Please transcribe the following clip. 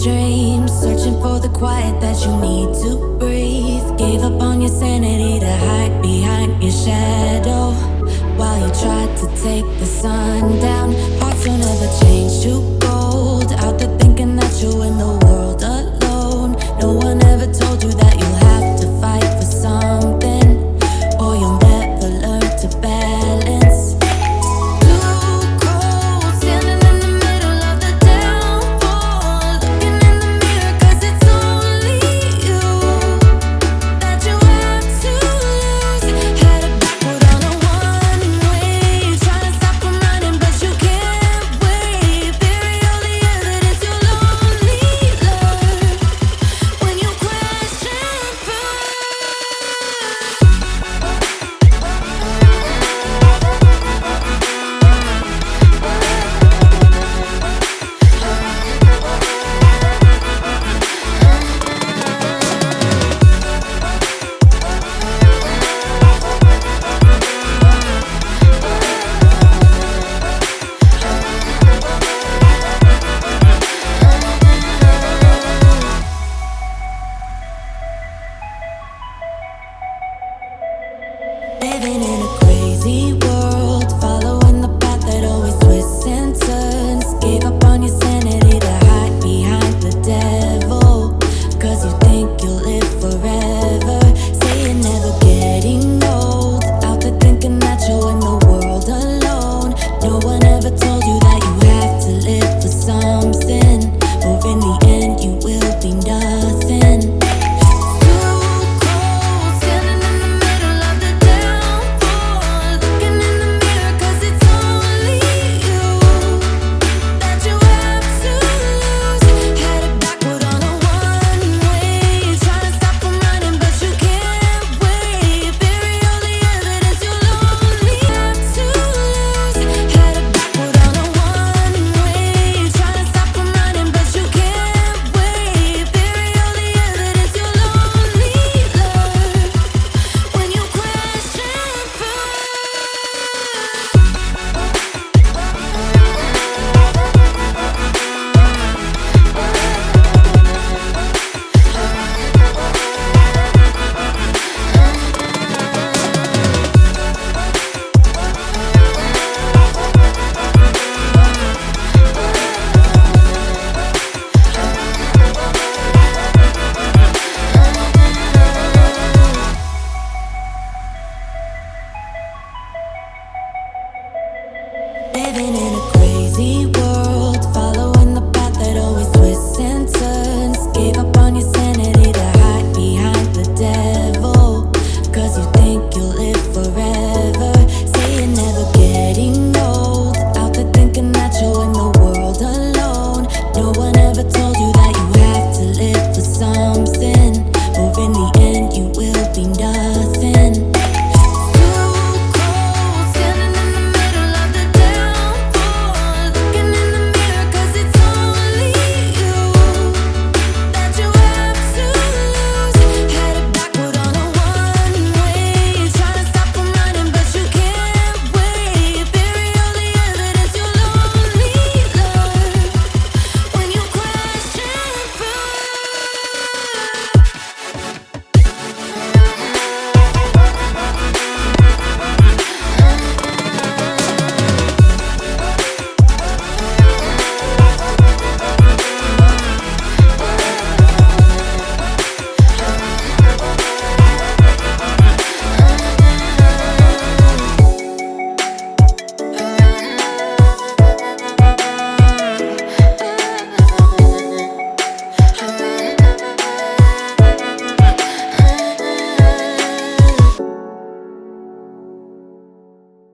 dreams, searching for the quiet that you need to breathe. Gave up on your sanity to hide behind your shadow, while you tried to take the sun down. Hearts don't ever change to gold. Out there thinking that you're in the world alone. No one ever told you that you'll have to fight for something, or you'll never learn to balance. Living in a crazy world, following the path that always twists and turns. Gave up on your sanity to hide behind the devil, 'cause you think you'll live forever. Say you're never getting old. Out there thinking that you're in the world alone. No one ever told you that you have to live for something, or in the end you will be nothing. Living in